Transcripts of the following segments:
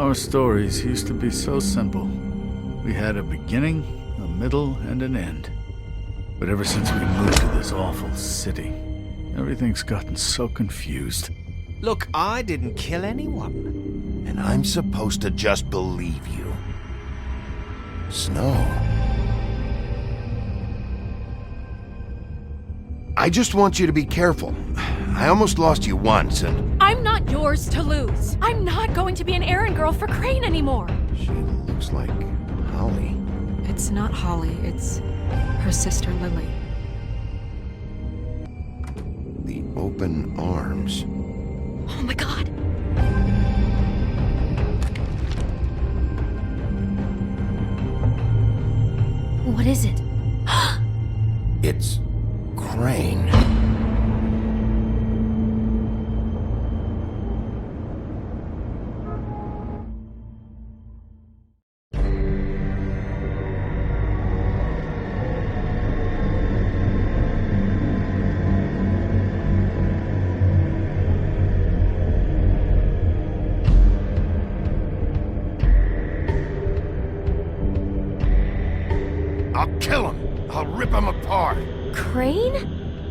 Our stories used to be so simple. We had a beginning, a middle, and an end. But ever since we moved to this awful city, everything's gotten so confused. Look, I didn't kill anyone. And I'm supposed to just believe you. Snow. I just want you to be careful. I almost lost you once, and... I'm not yours to lose. I'm not going to be an errand girl for Crane anymore. She looks like Holly. It's not Holly, it's her sister Lily. The open arms. Oh my god. What is it? It's Crane. I'll kill him. I'll rip him apart. Crane?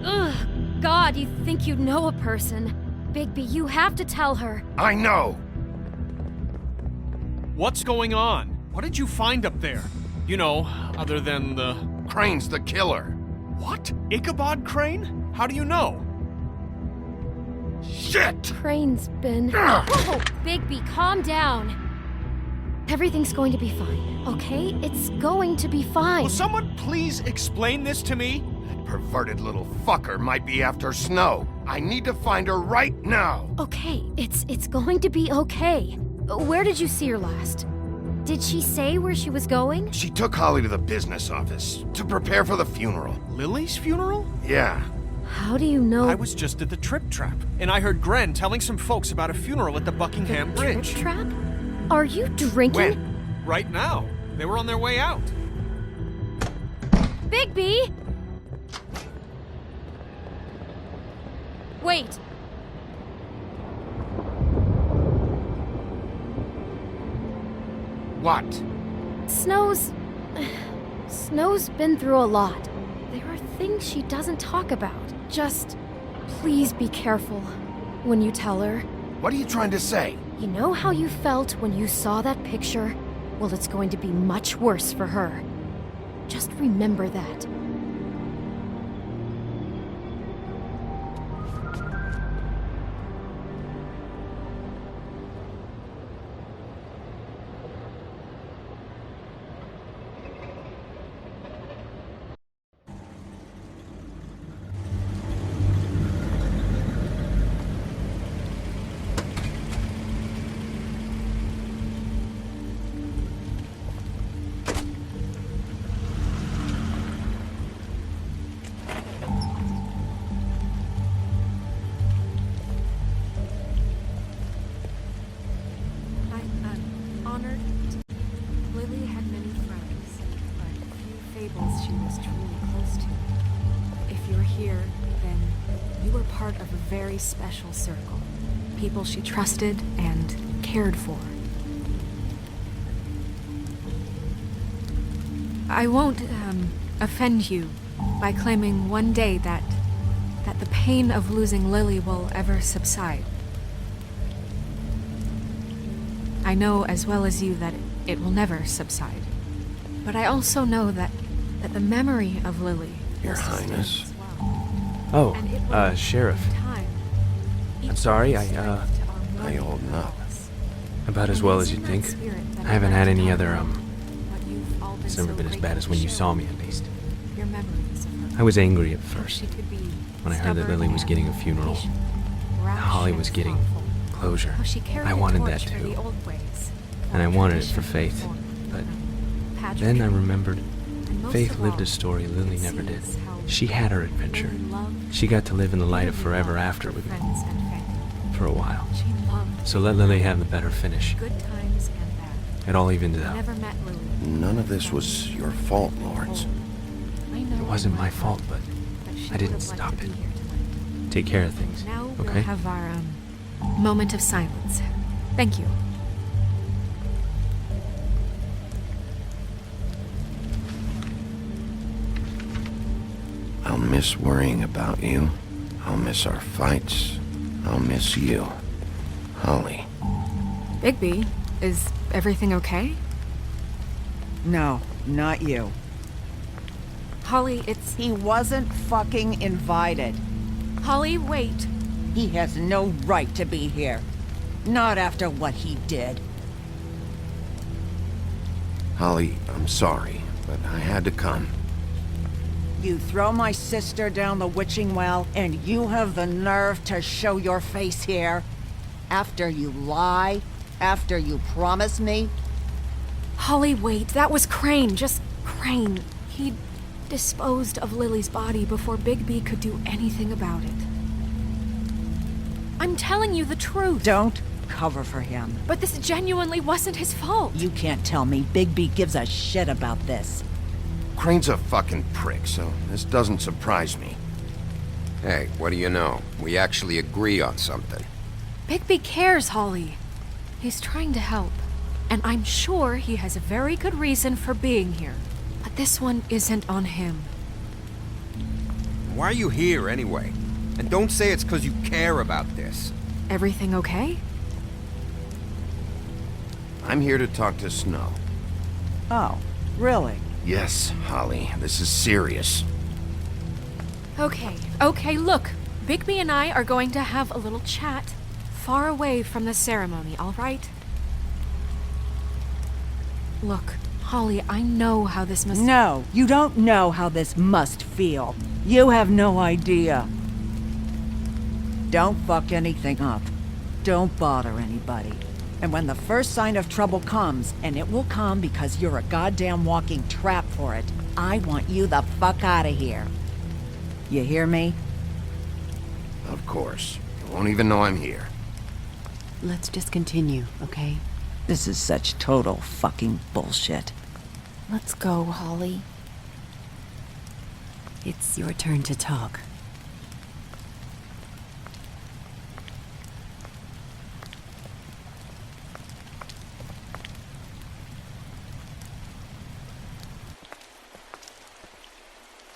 Ugh, God, you think you know a person. Bigby, you have to tell her. I know. What's going on? What did you find up there? You know, other than the... Crane's the killer. What? Ichabod Crane? How do you know? Shit! Crane's been... Whoa, Bigby, calm down. Everything's going to be fine, okay? It's going to be fine. Will someone please explain this to me? That perverted little fucker might be after Snow. I need to find her right now. Okay, it's going to be okay. Where did you see her last? Did she say where she was going? She took Holly to the business office to prepare for the funeral. Lily's funeral? Yeah. How do you know? I was just at the Trip Trap, and I heard Gren telling some folks about a funeral at the Buckingham Bridge. Trip trap? Are you drinking? When? Right now. They were on their way out. Bigby! Wait. What? Snow's been through a lot. There are things she doesn't talk about. Just please be careful when you tell her. What are you trying to say? You know how you felt when you saw that picture? Well, it's going to be much worse for her. Just remember that. Honored. Lily had many friends, but few fables she was truly close to. If you're here, then you were part of a very special circle. People she trusted and cared for. I won't, offend you by claiming one day that the pain of losing Lily will ever subside. I know as well as you that it will never subside. But I also know that the memory of Lily Your will sustain Highness. as well. And it will Sheriff. with time, I'm sorry, equal strength to our How mortal you holding up? purpose. About as And well it's as in you'd that think. spirit that I haven't I'd had like to any talk other, about what you've all been It's never so been as bad grateful as when you to saw share me, at least. Your memories of her. I was angry at How first, she could be when I heard that stubborn Lily was and getting a funeral. patient, How Holly rash was and getting thoughtful. closure. How she carried I a wanted that torch for too. the old ways, And I while wanted it for tradition Faith. reformed. But Pageantry. then I remembered And most Faith of lived all, a story Lily it never did. seems how She had her adventure. Lily loved She got to live in the light of Lily forever loved after her with me, friends and family. for a while. She loved So let Lily have the better finish. good times and bad. It all evened it I out. never met Lily. None of this was your fault, Lawrence. I know It wasn't in my my fault, heart but that she I didn't would have liked stop to it. be here tonight. Take care of things, Now we'll okay? have our moment of silence. Thank you. miss worrying about you. I'll miss our fights. I'll miss you. Holly. Bigby, is everything okay? No, not you. Holly, it's... He wasn't fucking invited. Holly, wait. He has no right to be here. Not after what he did. Holly, I'm sorry, but I had to come. You throw my sister down the witching well, and you have the nerve to show your face here? After you lie? After you promise me? Holly, wait. That was Crane. Just Crane. He disposed of Lily's body before Bigby could do anything about it. I'm telling you the truth. Don't cover for him. But this genuinely wasn't his fault. You can't tell me Bigby gives a shit about this. Crane's a fucking prick, so this doesn't surprise me. Hey, what do you know? We actually agree on something. Bigby cares, Holly. He's trying to help. And I'm sure he has a very good reason for being here. But this one isn't on him. Why are you here, anyway? And don't say it's because you care about this. Everything okay? I'm here to talk to Snow. Oh, really? Yes, Holly, this is serious. Okay, look. Bigby and I are going to have a little chat far away from the ceremony, all right? Look, Holly, I know how this must... No, you don't know how this must feel. You have no idea. Don't fuck anything up. Don't bother anybody. And when the first sign of trouble comes, and it will come because you're a goddamn walking trap for it, I want you the fuck out of here. You hear me? Of course. You won't even know I'm here. Let's just continue, okay? This is such total fucking bullshit. Let's go, Holly. It's your turn to talk.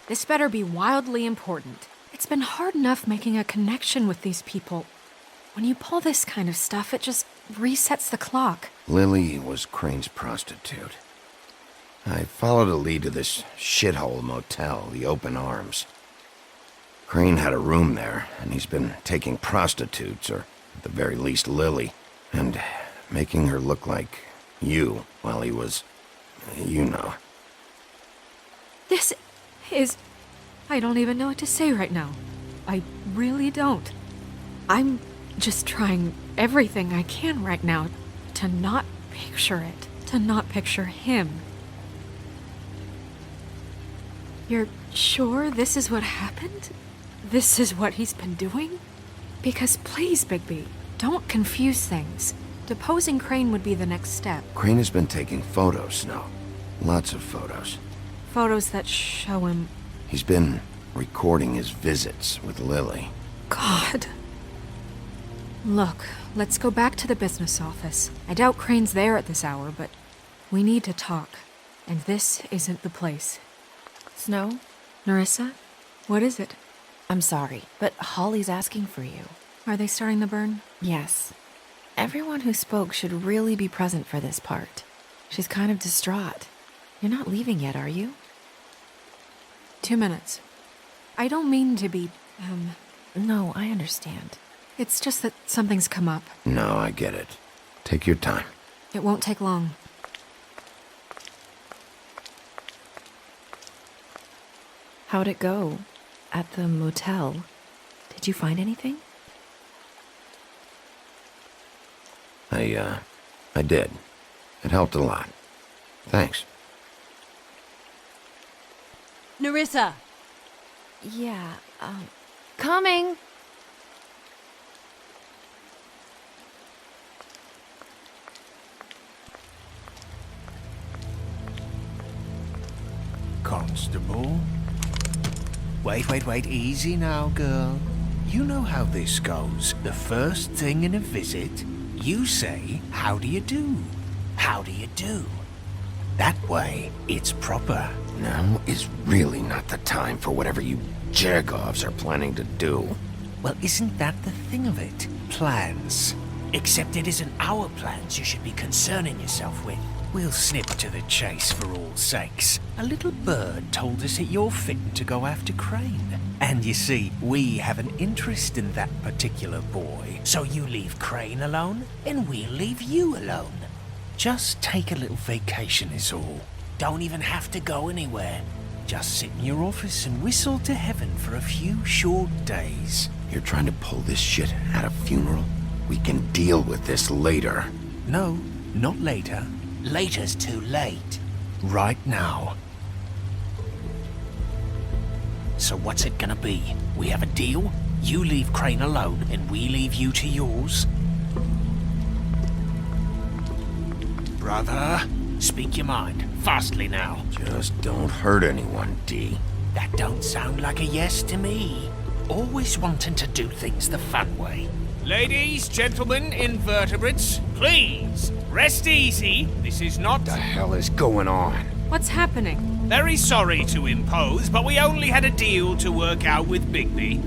This better be wildly important. It's been hard enough making a connection with these people. When you pull this kind of stuff, it just resets the clock. Lily was Crane's prostitute. I followed a lead to this shithole motel, the Open Arms. Crane had a room there, and he's been taking prostitutes, or at the very least Lily, and making her look like you while he was, you know. This is... I don't even know what to say right now. I really don't. I'm just trying everything I can right now to not picture it, to not picture him. You're sure this is what happened? This is what he's been doing? Because please, Bigby, don't confuse things. Deposing Crane would be the next step. Crane has been taking photos, Snow. Lots of photos. Photos that show him... He's been recording his visits with Lily. God. Look, let's go back to the business office. I doubt Crane's there at this hour, but we need to talk. And this isn't the place. Snow? Nerissa? What is it? I'm sorry, but Holly's asking for you. Are they starting the burn? Yes. Everyone who spoke should really be present for this part. She's kind of distraught. You're not leaving yet, are you? 2 minutes. I don't mean to be, No, I understand. It's just that something's come up. No, I get it. Take your time. It won't take long. How'd it go? At the motel? Did you find anything? I did. It helped a lot. Thanks. Nerissa! Yeah, coming! Constable? Wait, easy now, girl. You know how this goes. The first thing in a visit, you say, how do you do? How do you do? That way, it's proper. Now is really not the time for whatever you Jergovs are planning to do. Well, isn't that the thing of it? Plans. Except it isn't our plans you should be concerning yourself with. We'll snip to the chase for all sakes. A little bird told us that you're fitting to go after Crane. And you see, we have an interest in that particular boy. So you leave Crane alone, and we'll leave you alone. Just take a little vacation is all. Don't even have to go anywhere. Just sit in your office and whistle to heaven for a few short days. You're trying to pull this shit at a funeral? We can deal with this later. No, not later. Later's too late. Right now. So what's it gonna be? We have a deal? You leave Crane alone, and we leave you to yours? Brother, speak your mind. Fastly now. Just don't hurt anyone, D. That don't sound like a yes to me. Always wanting to do things the fun way. Ladies, gentlemen, invertebrates, please, rest easy. This is not... What the hell is going on? What's happening? Very sorry to impose, but we only had a deal to work out with Bigby.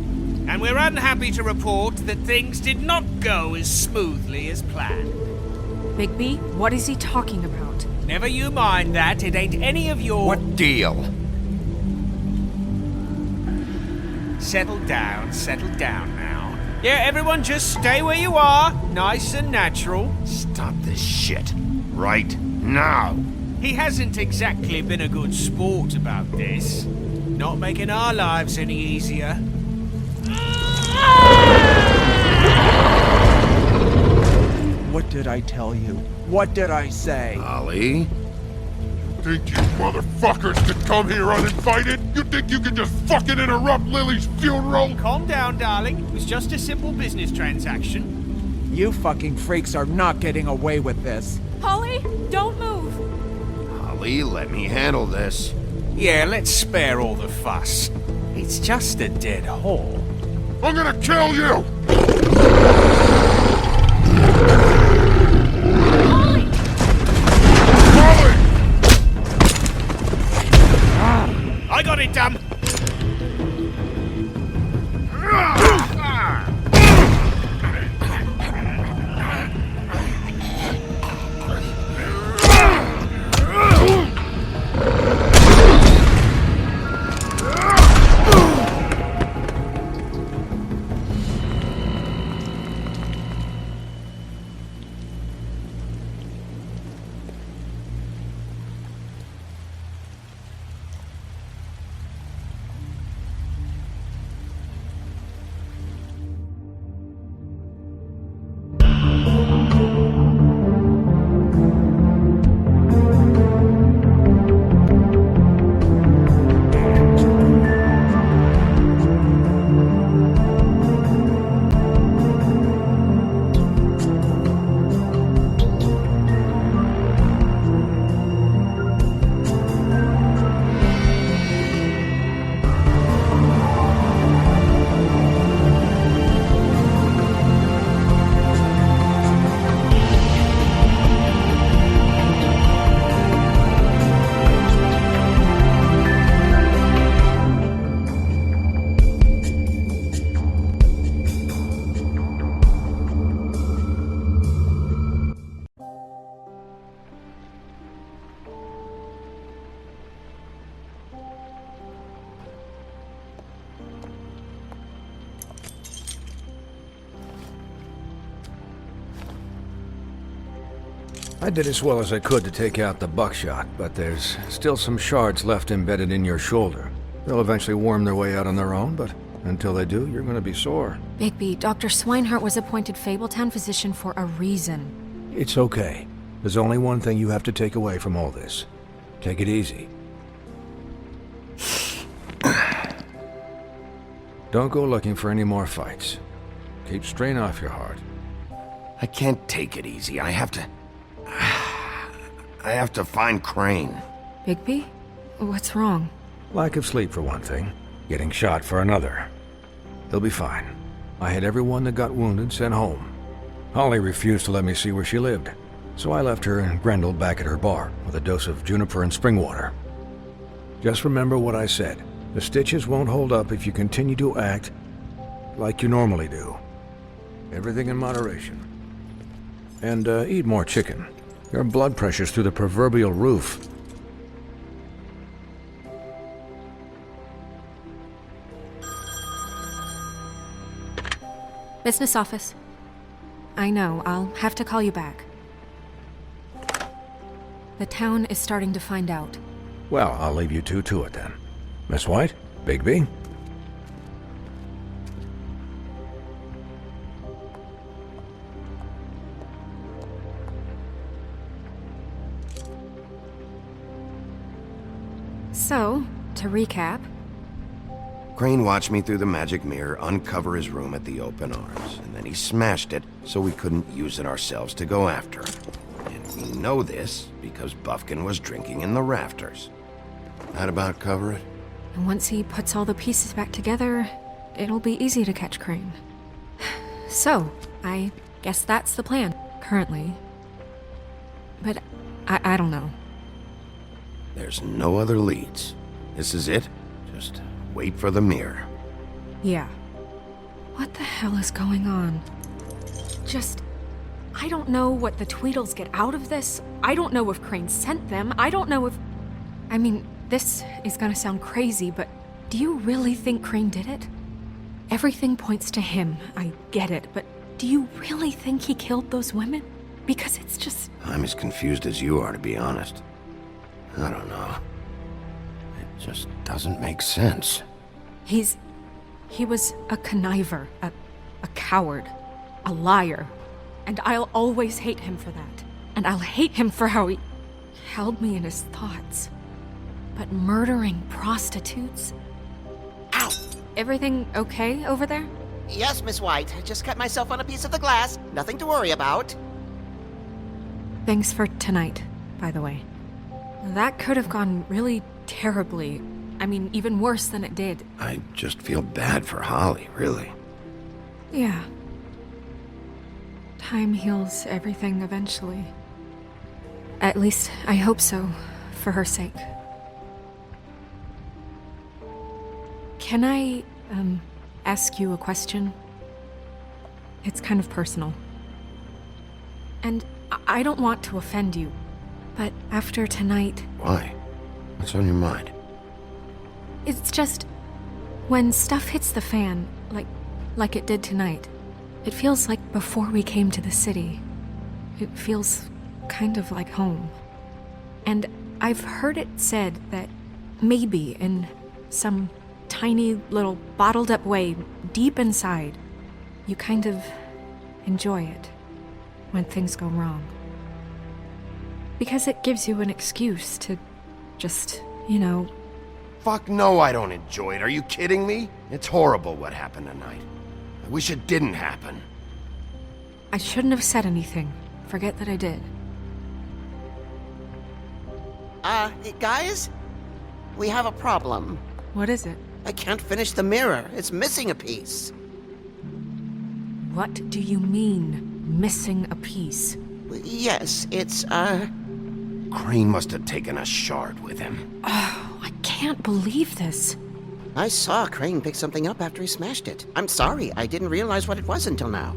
And we're unhappy to report that things did not go as smoothly as planned. Bigby, what is he talking about? Never you mind that, it ain't any of your... What deal? Settle down now. Yeah, everyone just stay where you are, nice and natural. Stop this shit. Right now. He hasn't exactly been a good sport about this. Not making our lives any easier. What did I tell you? What did I say? Ollie? Think you motherfuckers could come here uninvited? You think you can just fucking interrupt Lily's funeral? Calm down, darling. It was just a simple business transaction. You fucking freaks are not getting away with this. Holly, don't move! Ollie, let me handle this. Yeah, let's spare all the fuss. It's just a dead hole. I'm gonna kill you! I got it, damn! I did as well as I could to take out the buckshot, but there's still some shards left embedded in your shoulder. They'll eventually worm their way out on their own, but until they do, you're gonna be sore. Bigby, Dr. Swinehart was appointed Fabletown physician for a reason. It's okay. There's only one thing you have to take away from all this. Take it easy. Don't go looking for any more fights. Keep strain off your heart. I can't take it easy. I have to find Crane. Bigby? What's wrong? Lack of sleep for one thing. Getting shot for another. They'll be fine. I had everyone that got wounded sent home. Holly refused to let me see where she lived, so I left her and Grendel back at her bar with a dose of juniper and spring water. Just remember what I said. The stitches won't hold up if you continue to act like you normally do. Everything in moderation. And eat more chicken. Your blood pressure's through the proverbial roof. Business office. I know, I'll have to call you back. The town is starting to find out. Well, I'll leave you two to it then. Miss White? Bigby? So, to recap, Crane watched me through the magic mirror uncover his room at the Open Arms, and then he smashed it so we couldn't use it ourselves to go after him. And we know this because Buffkin was drinking in the rafters. That about cover it? and once he puts all the pieces back together, it'll be easy to catch Crane. So, I guess that's the plan, currently. But I don't know. There's no other leads. This is it. Just wait for the mirror. Yeah. What the hell is going on? I don't know what the Tweedles get out of this. I don't know if Crane sent them. I don't know if... I mean, this is gonna sound crazy, but do you really think Crane did it? Everything points to him. I get it, but do you really think he killed those women? Because it's just... I'm as confused as you are, to be honest. I don't know. It just doesn't make sense. He was a conniver, a coward, a liar. And I'll always hate him for that. And I'll hate him for how he held me in his thoughts. But murdering prostitutes? Ow! Everything okay over there? Yes, Miss White. I just cut myself on a piece of the glass. Nothing to worry about. Thanks for tonight, by the way. That could have gone really terribly. I mean, even worse than it did. I just feel bad for Holly, really. Yeah. Time heals everything eventually. At least, I hope so, for her sake. Can I, ask you a question? It's kind of personal. And I don't want to offend you, but after tonight... Why? What's on your mind? It's just... when stuff hits the fan, like it did tonight, it feels like before we came to the city. It feels kind of like home. And I've heard it said that maybe in some tiny little bottled up way deep inside, you kind of enjoy it when things go wrong. Because it gives you an excuse to just, Fuck no, I don't enjoy it. Are you kidding me? It's horrible what happened tonight. I wish it didn't happen. I shouldn't have said anything. Forget that I did. Guys? We have a problem. What is it? I can't finish the mirror. It's missing a piece. What do you mean, missing a piece? Yes, it's, Crane must have taken a shard with him. Oh, I can't believe this. I saw Crane pick something up after he smashed it. I'm sorry, I didn't realize what it was until now.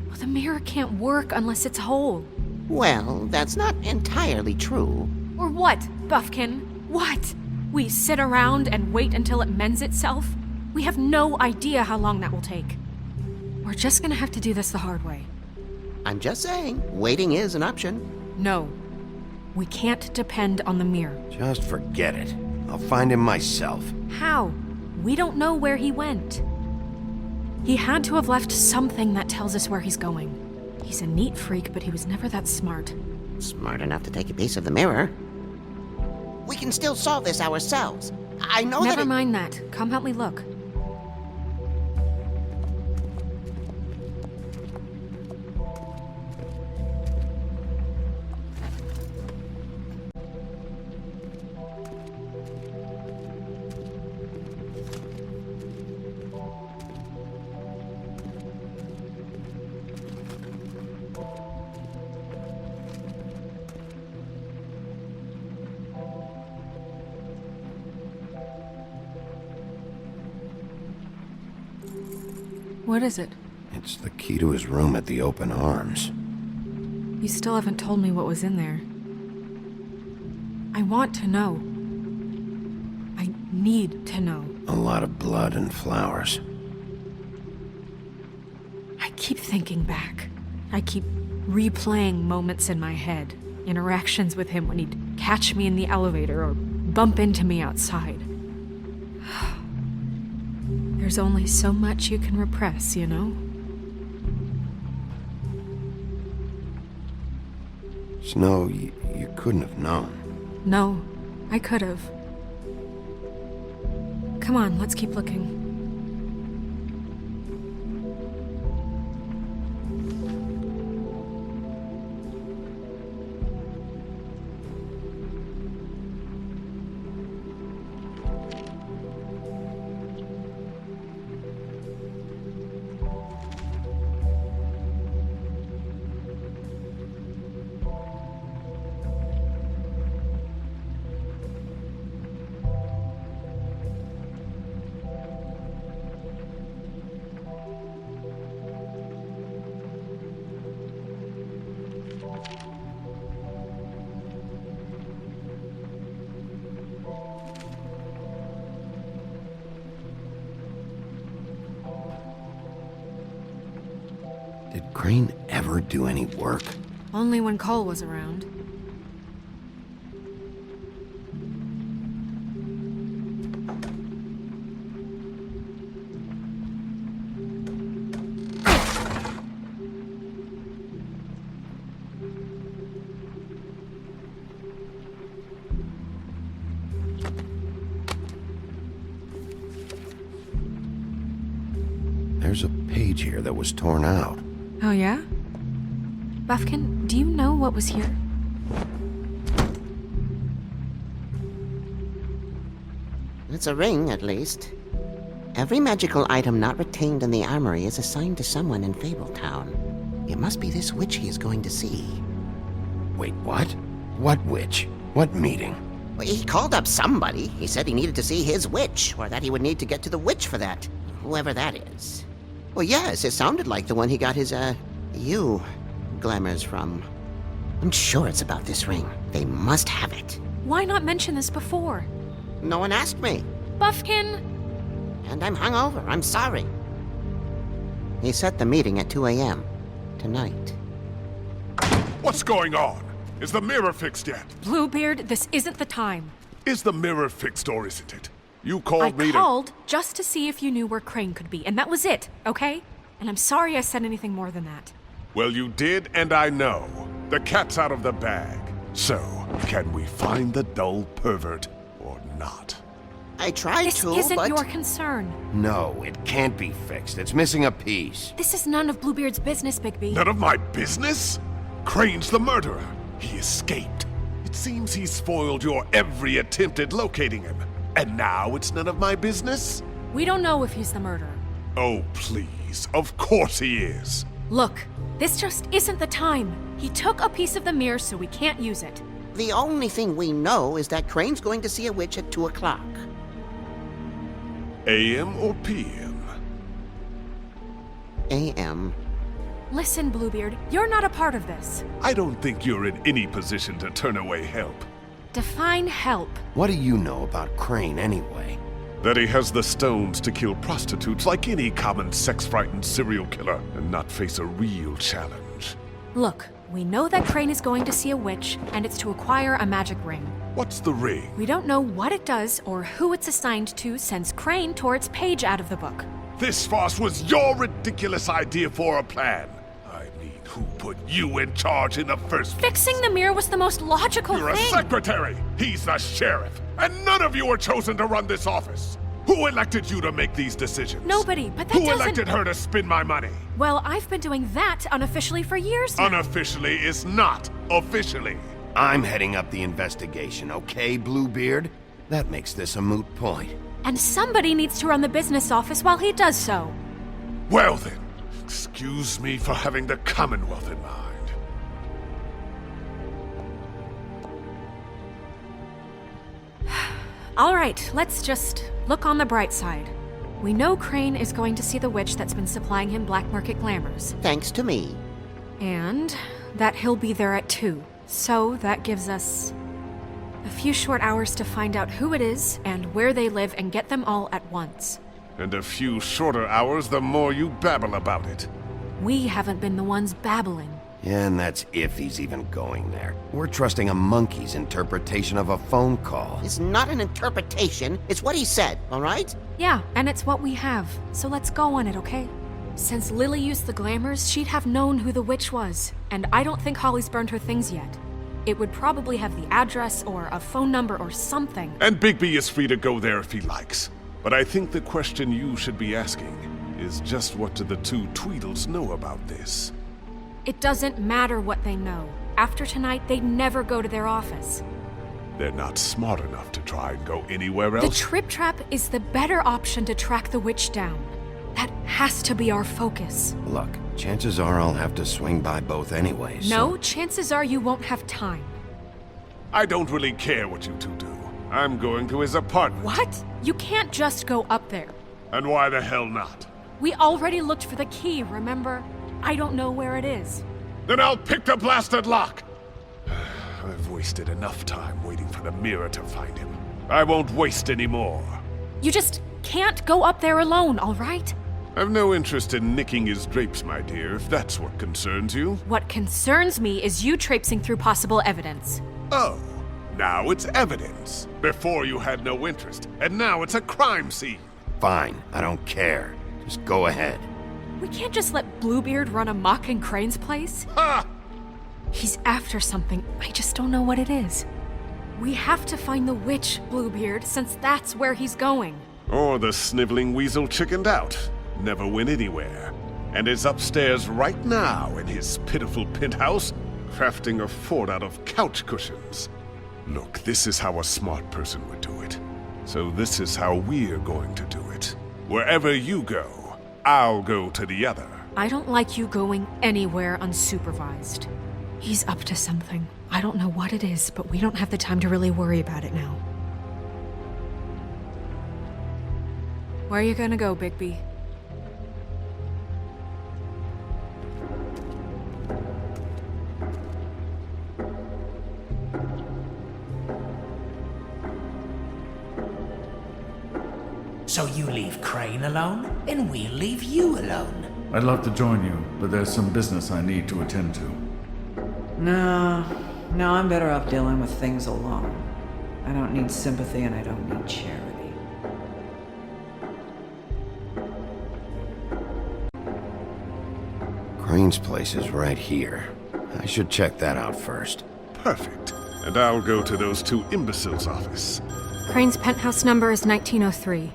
Well, the mirror can't work unless it's whole. Well, that's not entirely true. Or what, Buffkin? What? We sit around and wait until it mends itself? We have no idea how long that will take. We're just gonna have to do this the hard way. I'm just saying, waiting is an option. No. We can't depend on the mirror. Just forget it. I'll find him myself. How? We don't know where he went. He had to have left something that tells us where he's going. He's a neat freak, but he was never that smart. Smart enough to take a piece of the mirror. We can still solve this ourselves. I know Never mind that. Come help me look. What is it? It's the key to his room at the Open Arms. You still haven't told me what was in there. I want to know. I need to know. A lot of blood and flowers. I keep thinking back. I keep replaying moments in my head. Interactions with him when he'd catch me in the elevator or bump into me outside. There's only so much you can repress, you know? Snow, you couldn't have known. No, I could have. Come on, let's keep looking. Did Crane ever do any work? Only when Cole was around. There's a page here that was torn out. Oh, yeah? Buffkin, do you know what was here? It's a ring, at least. Every magical item not retained in the armory is assigned to someone in Fabletown. It must be this witch he is going to see. Wait, what? What witch? What meeting? Well, he called up somebody. He said he needed to see his witch, or that he would need to get to the witch for that. Whoever that is. Well, yes, it sounded like the one he got his, glamours from. I'm sure it's about this ring. They must have it. Why not mention this before? No one asked me. Buffkin! And I'm hungover. I'm sorry. He set the meeting at 2 a.m. tonight. What's going on? Is the mirror fixed yet? Bluebeard, this isn't the time. Is the mirror fixed or isn't it? You called me I called just to see if you knew where Crane could be, and that was it, okay? And I'm sorry I said anything more than that. Well, you did, and I know. The cat's out of the bag. So, can we find the dull pervert or not? I tried This to, isn't but... your concern. No, it can't be fixed. It's missing a piece. This is none of Bluebeard's business, Bigby. None of my business? Crane's the murderer. He escaped. It seems he spoiled your every attempt at locating him. And now it's none of my business? We don't know if he's the murderer. Oh, please. Of course he is. Look, this just isn't the time. He took a piece of the mirror, so we can't use it. The only thing we know is that Crane's going to see a witch at 2 o'clock. AM or PM? AM. Listen, Bluebeard, you're not a part of this. I don't think you're in any position to turn away help. Define help. What do you know about Crane, anyway? That he has the stones to kill prostitutes like any common sex-frightened serial killer and not face a real challenge. Look, we know that Crane is going to see a witch, and it's to acquire a magic ring. What's the ring? We don't know what it does or who it's assigned to since Crane tore its page out of the book. This farce was your ridiculous idea for a plan. I mean, who put you in charge in the first place? Fixing the mirror was the most logical You're thing. a secretary! He's the sheriff! And none of you were chosen to run this office! Who elected you to make these decisions? Nobody, but that Who doesn't... elected her to spend my money? Well, I've been doing that unofficially for years now. Unofficially is not officially. I'm heading up the investigation, okay, Bluebeard? That makes this a moot point. And somebody needs to run the business office while he does so. Well then, excuse me for having the Commonwealth in mind. All right, let's just look on the bright side. We know Crane is going to see the witch that's been supplying him black market glamours. Thanks to me. And that he'll be there at 2. So that gives us a few short hours to find out who it is and where they live and get them all at once. And a few shorter hours, the more you babble about it. We haven't been the ones babbling. Yeah, and that's if he's even going there. We're trusting a monkey's interpretation of a phone call. It's not an interpretation, it's what he said, all right? Yeah, and it's what we have. So let's go on it, okay? Since Lily used the glamours, she'd have known who the witch was. And I don't think Holly's burned her things yet. It would probably have the address or a phone number or something. And Bigby is free to go there if he likes. But I think the question you should be asking is just what do the two Tweedles know about this? It doesn't matter what they know. After tonight, they'd never go to their office. They're not smart enough to try and go anywhere else. The Trip Trap is the better option to track the witch down. That has to be our focus. Look, chances are I'll have to swing by both anyways. No, chances are you won't have time. I don't really care what you two do. I'm going to his apartment. What? You can't just go up there. And why the hell not? We already looked for the key, remember? I don't know where it is. Then I'll pick the blasted lock! I've wasted enough time waiting for the mirror to find him. I won't waste any more. You just can't go up there alone, all right? I've no interest in nicking his drapes, my dear, if that's what concerns you. What concerns me is you traipsing through possible evidence. Oh, now it's evidence. Before you had no interest, and now it's a crime scene. Fine, I don't care. Just go ahead. We can't just let Bluebeard run amok in Crane's place. Ha! He's after something, I just don't know what it is. We have to find the witch, Bluebeard, since that's where he's going. Or the sniveling weasel chickened out. Never went anywhere. And is upstairs right now in his pitiful penthouse, crafting a fort out of couch cushions. Look, this is how a smart person would do it. So this is how we're going to do it. Wherever you go, I'll go to the other. I don't like you going anywhere unsupervised. He's up to something. I don't know what it is, but we don't have the time to really worry about it now. Where are you gonna go, Bigby? So you leave Crane alone, and we'll leave you alone. I'd love to join you, but there's some business I need to attend to. No, I'm better off dealing with things alone. I don't need sympathy and I don't need charity. Crane's place is right here. I should check that out first. Perfect. And I'll go to those two imbeciles' office. Crane's penthouse number is 1903.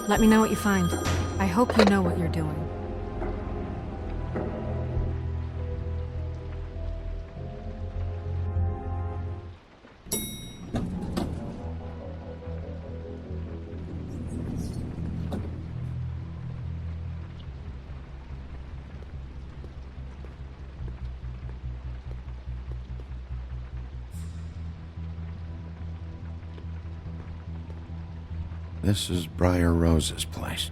Let me know what you find. I hope you know what you're doing. This is Briar Rose's place.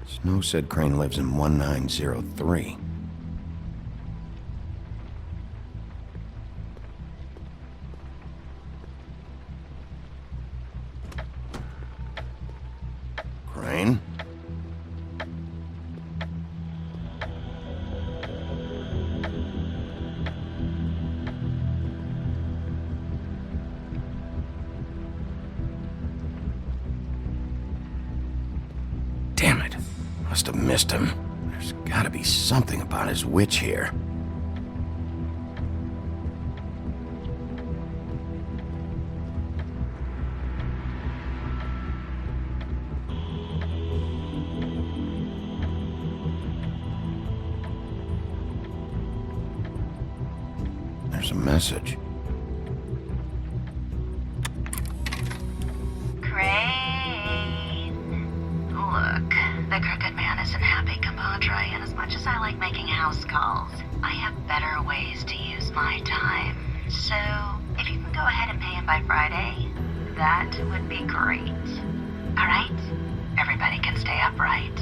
Snow said Crane lives in 1903. Crane? Damn it. Must have missed him. There's gotta be something about his witch here. There's a message. Look, the Crooked Man isn't happy, compadre, and as much as I like making house calls, I have better ways to use my time. So, if you can go ahead and pay him by Friday, that would be great. Alright? Everybody can stay upright.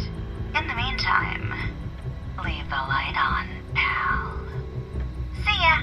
In the meantime, leave the light on, pal. See ya!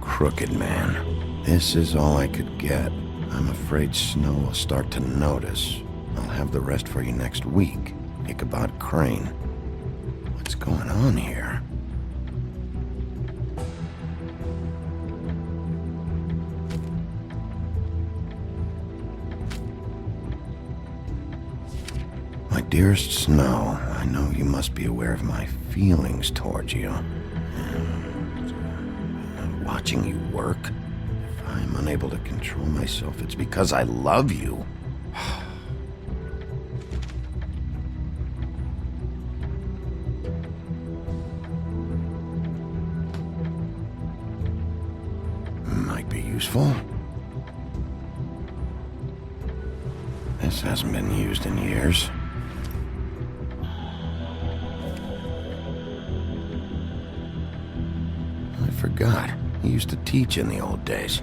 Crooked man. This is all I could get. I'm afraid Snow will start to notice. I'll have the rest for you next week. Ichabod Crane. What's going on here? My dearest Snow, I know you must be aware of my feelings towards you. Watching you work, if I'm unable to control myself, it's because I love you. Might be useful. This hasn't been used in years. I forgot. He used to teach in the old days.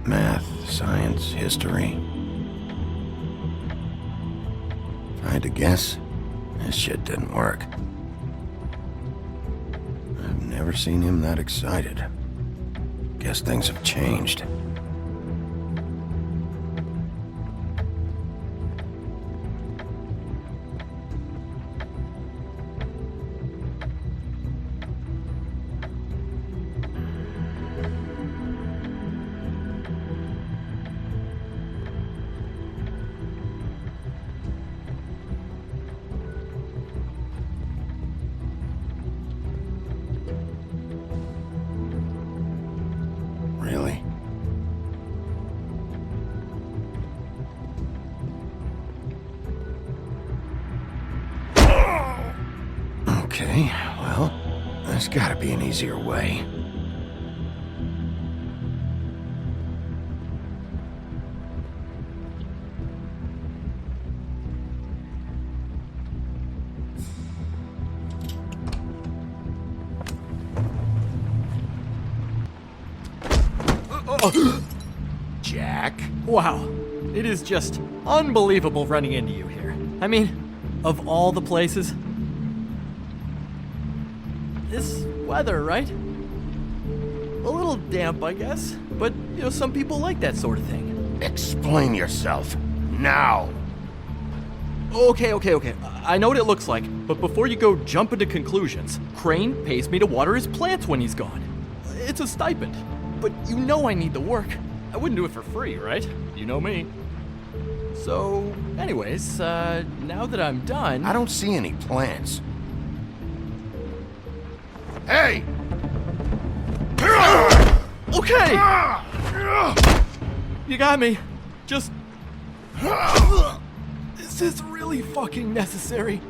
Math, science, history. If I had to guess, this shit didn't work. Never seen him that excited. Guess things have changed. Really? Okay, well, there's gotta be an easier way. Jack? Wow, it is just unbelievable running into you here. I mean, of all the places. This weather, right? A little damp, I guess, but, you know, some people like that sort of thing. Explain yourself, now! Okay. I know what it looks like, but before you go jumping to conclusions, Crane pays me to water his plants when he's gone. It's a stipend, but you know I need the work. I wouldn't do it for free, right? You know me. So, anyways, now that I'm done... I don't see any plants. Hey! Okay! You got me. Just... This is really fucking necessary.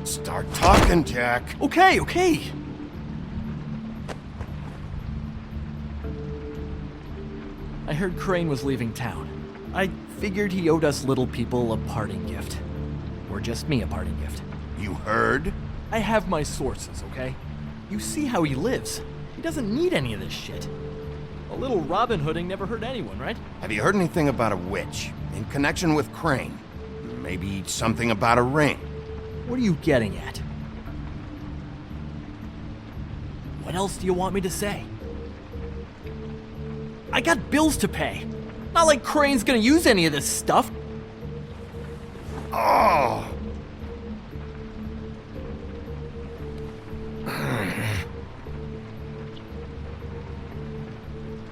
Start talking, Jack. Okay. I heard Crane was leaving town. I figured he owed us little people a parting gift. Or just me a parting gift. You heard? I have my sources, okay? You see how he lives. He doesn't need any of this shit. A little Robin Hooding never hurt anyone, right? Have you heard anything about a witch in connection with Crane? Maybe something about a ring? What are you getting at? What else do you want me to say? I got bills to pay. Not like Crane's gonna use any of this stuff. Oh!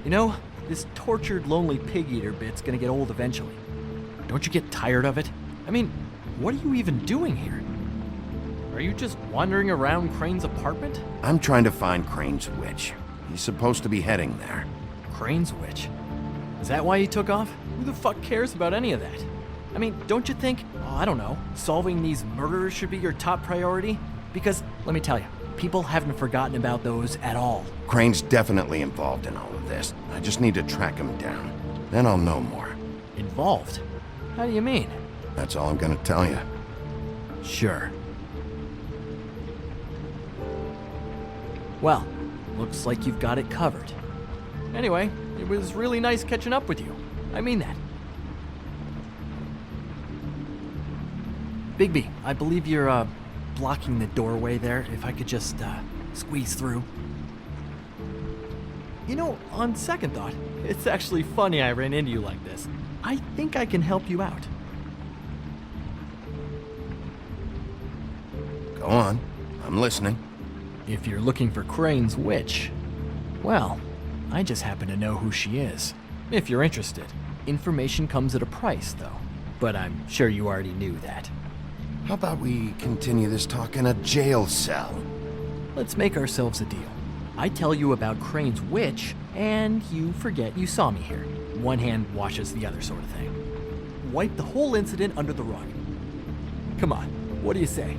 You know, this tortured, lonely pig-eater bit's gonna get old eventually. Don't you get tired of it? I mean, what are you even doing here? Are you just wandering around Crane's apartment? I'm trying to find Crane's witch. He's supposed to be heading there. Crane's witch? Is that why you took off? Who the fuck cares about any of that? I mean, don't you think, I don't know, solving these murders should be your top priority? Because, let me tell you, people haven't forgotten about those at all. Crane's definitely involved in all of this. I just need to track him down. Then I'll know more. Involved? How do you mean? That's all I'm gonna tell you. Sure. Well, looks like you've got it covered. Anyway, it was really nice catching up with you. I mean that. Bigby, I believe you're, blocking the doorway there. If I could just, squeeze through. You know, on second thought, it's actually funny I ran into you like this. I think I can help you out. Go on. I'm listening. If you're looking for Crane's witch, well, I just happen to know who she is. If you're interested. Information comes at a price, though. But I'm sure you already knew that. How about we continue this talk in a jail cell? Let's make ourselves a deal. I tell you about Crane's witch, and you forget you saw me here. One hand washes the other sort of thing. Wipe the whole incident under the rug. Come on, what do you say?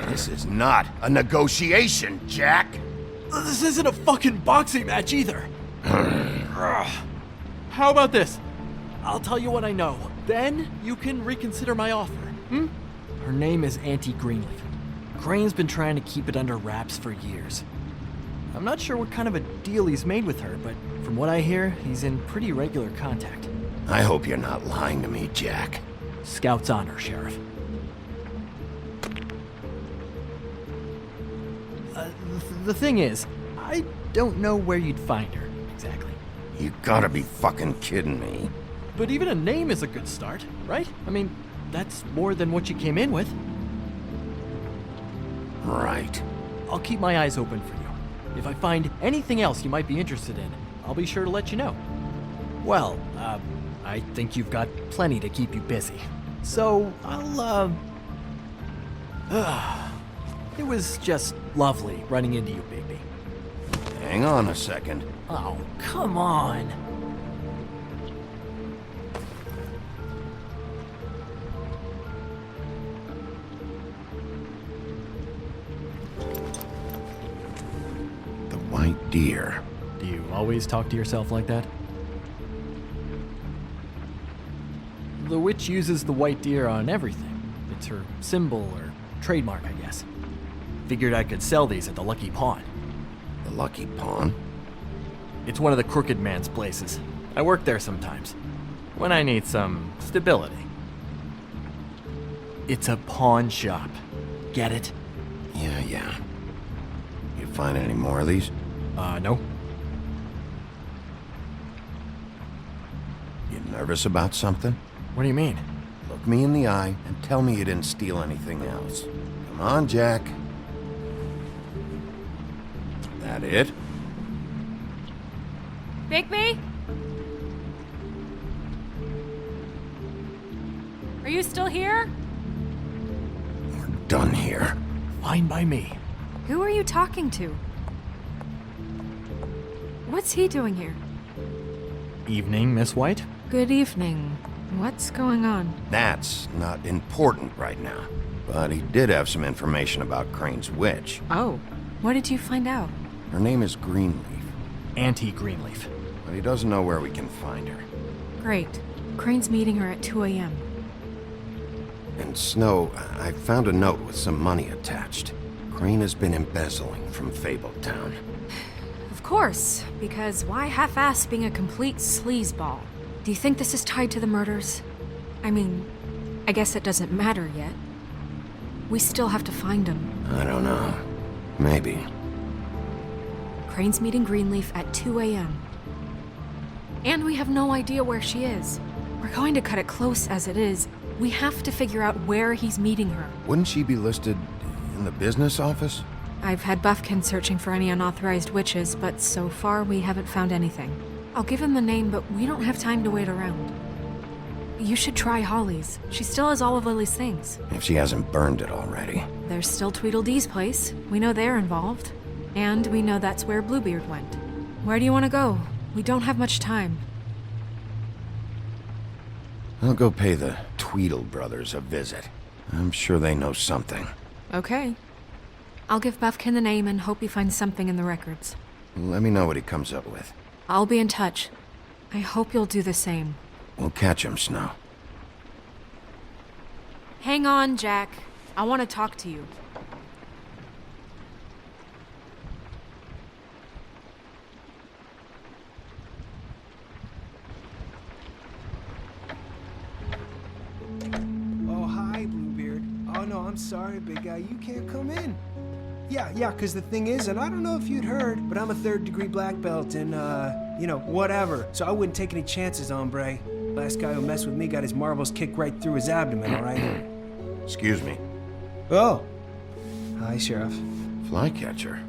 This is not a negotiation, Jack! This isn't a fucking boxing match either. How about this? I'll tell you what I know. Then you can reconsider my offer. Her name is Auntie Greenleaf. Crane's been trying to keep it under wraps for years. I'm not sure what kind of a deal he's made with her, but from what I hear, he's in pretty regular contact. I hope you're not lying to me, Jack. Scout's honor, Sheriff. The thing is, I don't know where you'd find her, exactly. You gotta be fucking kidding me. But even a name is a good start, right? I mean, that's more than what you came in with. Right. I'll keep my eyes open for you. If I find anything else you might be interested in, I'll be sure to let you know. Well, I think you've got plenty to keep you busy. So, it was just lovely running into you, Bigby. Hang on a second. Oh, come on. The white deer. Do you always talk to yourself like that? The witch uses the white deer on everything. It's her symbol or trademark, I guess. Figured I could sell these at the Lucky Pawn. The Lucky Pawn? It's one of the crooked man's places. I work there sometimes, when I need some stability. It's a pawn shop. Get it? Yeah. You find any more of these? No. You nervous about something? What do you mean? Look me in the eye and tell me you didn't steal anything else. Come on, Jack. That it? Bigby? Are you still here? We're done here. Fine by me. Who are you talking to? What's he doing here? Evening, Miss White. Good evening. What's going on? That's not important right now. But he did have some information about Crane's witch. Oh, what did you find out? Her name is Greenleaf. Auntie Greenleaf. But he doesn't know where we can find her. Great. Crane's meeting her at 2 a.m. And Snow, I found a note with some money attached. Crane has been embezzling from Fabletown. Of course, because why half-ass being a complete sleazeball? Do you think this is tied to the murders? I mean, I guess it doesn't matter yet. We still have to find him. I don't know. Maybe. Crane's meeting Greenleaf at 2 a.m. And we have no idea where she is. We're going to cut it close as it is. We have to figure out where he's meeting her. Wouldn't she be listed in the business office? I've had Buffkin searching for any unauthorized witches, but so far we haven't found anything. I'll give him the name, but we don't have time to wait around. You should try Holly's. She still has all of Lily's things. If she hasn't burned it already. There's still Tweedledee's place. We know they're involved. And we know that's where Bluebeard went. Where do you want to go? We don't have much time. I'll go pay the Tweedle brothers a visit. I'm sure they know something. Okay. I'll give Buffkin the name and hope he finds something in the records. Let me know what he comes up with. I'll be in touch. I hope you'll do the same. We'll catch him, Snow. Hang on, Jack. I want to talk to you. Oh, hi, Bluebeard. Oh, no, I'm sorry, big guy. You can't come in. Yeah, because the thing is, and I don't know if you'd heard, but I'm a 3rd-degree black belt and, whatever. So I wouldn't take any chances, hombre. Last guy who messed with me got his marbles kicked right through his abdomen, all right? Excuse me. Oh. Hi, Sheriff. Flycatcher.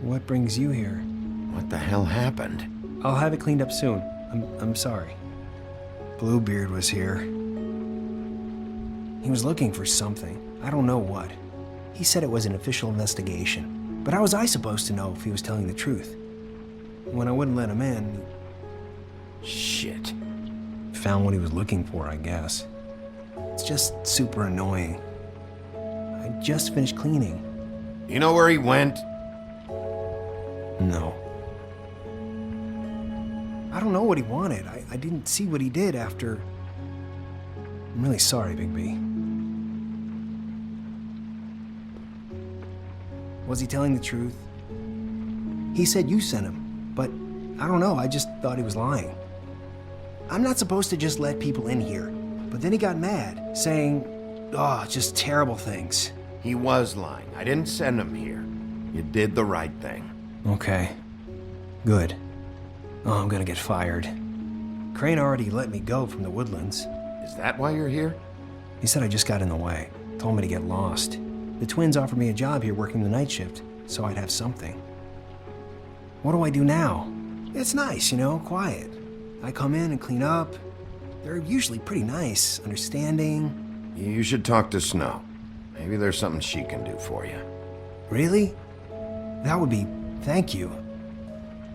What brings you here? What the hell happened? I'll have it cleaned up soon. I'm sorry. Bluebeard was here. He was looking for something. I don't know what. He said it was an official investigation. But how was I supposed to know if he was telling the truth? When I wouldn't let him in... Shit. Found what he was looking for, I guess. It's just super annoying. I just finished cleaning. You know where he went? No. I don't know what he wanted. I didn't see what he did after... I'm really sorry, Bigby. Was he telling the truth? He said you sent him, but I don't know, I just thought he was lying. I'm not supposed to just let people in here, but then he got mad, saying, just terrible things. He was lying. I didn't send him here. You did the right thing. Okay. Good. Oh, I'm gonna get fired. Crane already let me go from the Woodlands. Is that why you're here? He said I just got in the way. Told me to get lost. The twins offered me a job here working the night shift, so I'd have something. What do I do now? It's nice, quiet. I come in and clean up. They're usually pretty nice, understanding. You should talk to Snow. Maybe there's something she can do for you. Really? That would be... thank you.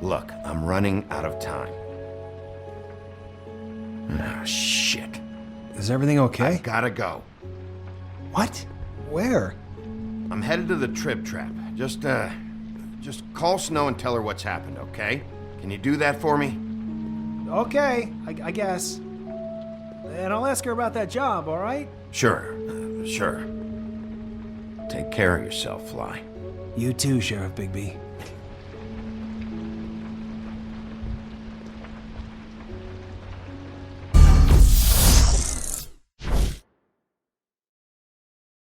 Look, I'm running out of time. Ah, shit. Is everything okay? I gotta go. What? Where? I'm headed to the Trip Trap. Just call Snow and tell her what's happened, okay? Can you do that for me? Okay, I guess. And I'll ask her about that job, all right? Sure. Take care of yourself, Fly. You too, Sheriff Bigby.